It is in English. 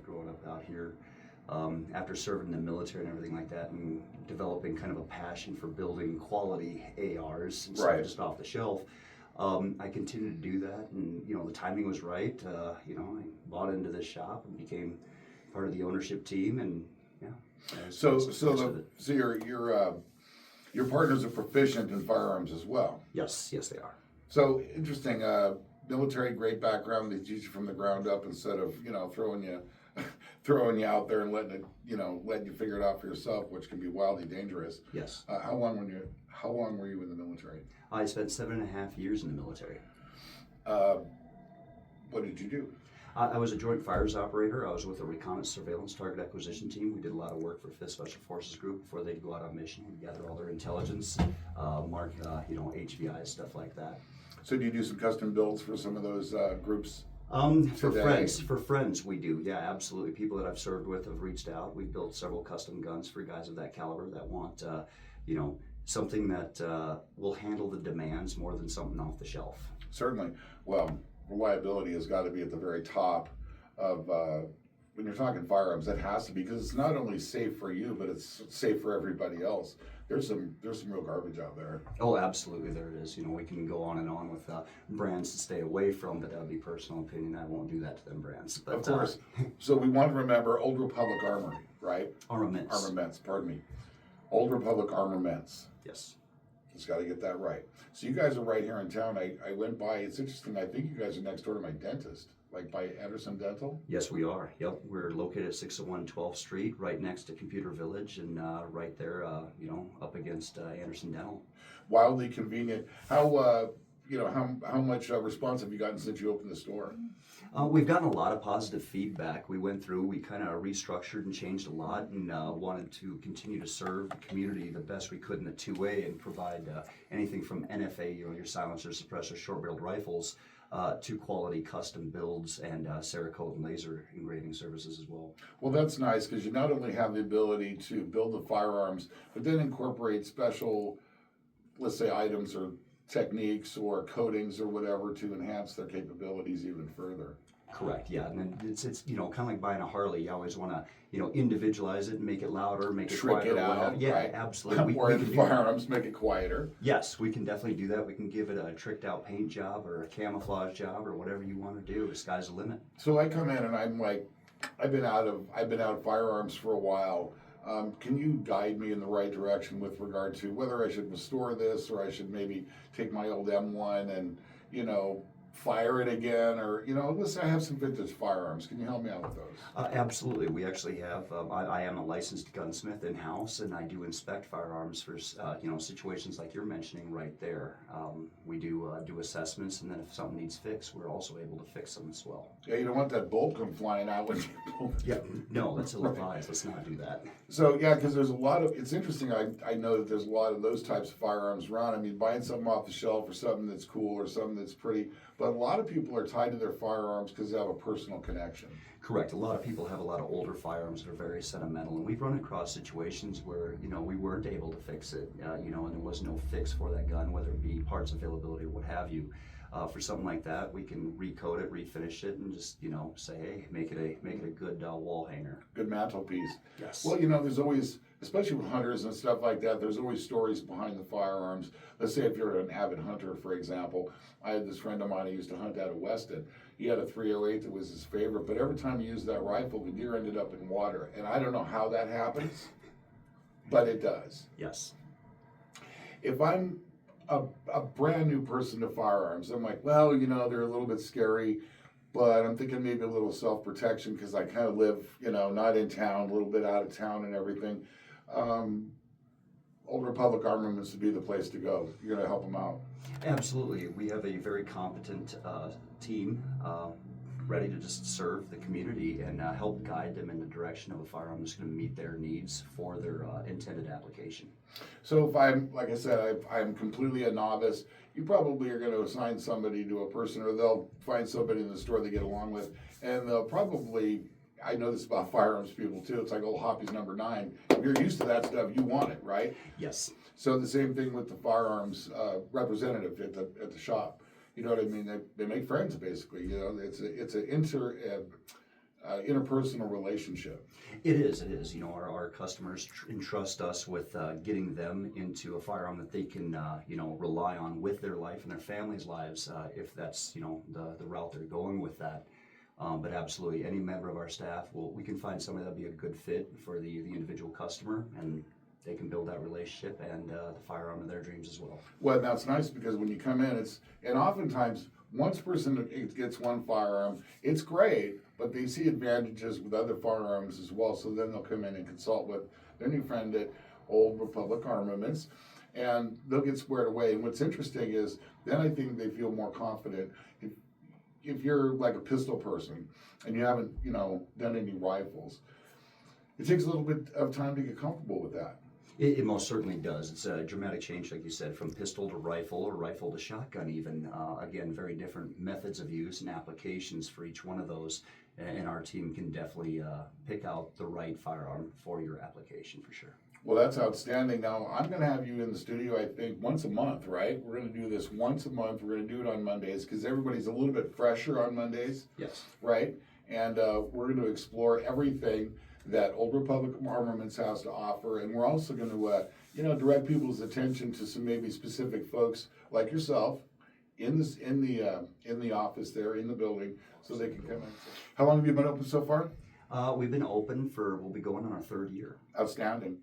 growing up out here. After serving in the military and everything like that, and developing kind of a passion for building quality ARs instead of just off the shelf, I continued to do that, and the timing was right. I bought into this shop and became part of the ownership team, and So your partners are proficient in firearms as well. Yes, they are. So interesting. Military, great background. They teach you from the ground up instead of throwing you out there and letting you figure it out for yourself, which can be wildly dangerous. Yes. How long were you in the military? I spent 7.5 years in the military. What did you do? I was a joint fires operator. I was with a reconnaissance surveillance target acquisition team. We did a lot of work for 5th Special Forces Group before they'd go out on mission. We'd gather all their intelligence, mark, HVI, stuff like that. So do you do some custom builds for some of those groups? For friends we do. Yeah, absolutely. People that I've served with have reached out. We've built several custom guns for guys of that caliber that want, something that will handle the demands more than something off the shelf. Certainly. Well, reliability has got to be at the very top of when you're talking firearms. That has to be, because it's not only safe for you, but it's safe for everybody else. There's some real garbage out there. Oh, absolutely, there is. We can go on and on with brands to stay away from, but that would be personal opinion. I won't do that to them brands. But, of course. So we want to remember Old Republic Armory, right? Armaments. Pardon me. Old Republic Armaments. Yes. Just got to get that right. So you guys are right here in town. I went by. It's interesting. I think you guys are next door to my dentist, like by Anderson Dental. Yes, we are. Yep, we're located at 601 12th Street, right next to Computer Village, and right there, up against Anderson Dental. Wildly convenient. How much response have you gotten since you opened the store? We've gotten a lot of positive feedback. We kind of restructured and changed a lot, and wanted to continue to serve the community the best we could in the two-way and provide anything from NFA, your silencer, suppressor, short-barreled rifles, to quality custom builds and Cerakote and laser engraving services as well. Well, that's nice, because you not only have the ability to build the firearms, but then incorporate special, let's say, items or techniques or coatings or whatever to enhance their capabilities even further. Correct, yeah, and then it's kind of like buying a Harley. You always want to individualize it and make it louder, make it quieter. Trick it out, yeah, right? Absolutely. Or in firearms, make it quieter. Yes, we can definitely do that. We can give it a tricked out paint job or a camouflage job or whatever you want to do. The sky's the limit. So I come in and I'm like, I've been out of firearms for a while. Can you guide me in the right direction with regard to whether I should restore this, or I should maybe take my old M1 and fire it again, or listen, I have some vintage firearms. Can you help me out with those? Absolutely. We actually have. I am a licensed gunsmith in house, and I do inspect firearms for situations like you're mentioning right there. We do assessments, and then if something needs fixed, we're also able to fix them as well. Yeah, you don't want that bolt come flying out when you pull. Yeah, no, that's ill-advised. Let's not do that. So yeah, because there's a lot of. It's interesting. I know that there's a lot of those types of firearms around. I mean, buying something off the shelf or something that's cool or something that's pretty. But a lot of people are tied to their firearms because they have a personal connection. Correct. A lot of people have a lot of older firearms that are very sentimental, and we've run across situations where we weren't able to fix it, and there was no fix for that gun, whether it be parts availability or what have you. For something like that, we can recoat it, refinish it, and just say, hey, make it a good wall hanger, good mantelpiece. Yes. Well, there's always, especially with hunters and stuff like that, there's always stories behind the firearms. Let's say if you're an avid hunter, for example. I had this friend of mine who used to hunt out of Weston. He had a 308 that was his favorite, but every time he used that rifle, the deer ended up in water. And I don't know how that happens, but it does. Yes. If I'm a brand new person to firearms, I'm like, well, they're a little bit scary, but I'm thinking maybe a little self-protection because I kind of live, not in town, a little bit out of town and everything. Old Republic Armaments would be the place to go. You're going to help them out. Absolutely. We have a very competent team ready to just serve the community and help guide them in the direction of a firearm that's going to meet their needs for their intended application. So if I'm, like I said, I'm completely a novice, you probably are going to assign somebody to a person, or they'll find somebody in the store they get along with, and they'll probably, I know this about firearms people too, it's like old Hoppy's number 9. If you're used to that stuff, you want it, right? Yes. So the same thing with the firearms representative at the shop. You know what I mean? They make friends basically. It's an interpersonal relationship. It is. You know, our customers entrust us with getting them into a firearm that they can, you know, rely on with their life and their family's lives, if that's, you know, the route they're going with that. But absolutely, any member of our staff, we can find somebody that'll be a good fit for the individual customer, and they can build that relationship and the firearm of their dreams as well. Well, that's nice because when you come in, and oftentimes, once person gets one firearm, it's great, but they see advantages with other firearms as well, so then they'll come in and consult with their new friend at Old Republic Armaments, and they'll get squared away. And what's interesting is, then I think they feel more confident. If you're like a pistol person, and you haven't, you know, done any rifles, it takes a little bit of time to get comfortable with that. It most certainly does. It's a dramatic change, like you said, from pistol to rifle or rifle to shotgun even. Again, very different methods of use and applications for each one of those. And our team can definitely pick out the right firearm for your application for sure. Well, that's outstanding. Now, I'm going to have you in the studio, I think, once a month, right? We're going to do this once a month. We're going to do it on Mondays because everybody's a little bit fresher on Mondays. Yes. Right? And we're going to explore everything that Old Republic Armaments has to offer, and we're also going to, you know, direct people's attention to some maybe specific folks like yourself in the office there in the building, so they can come in. How long have you been open so far? We've been open we'll be going on our 3rd year. Outstanding.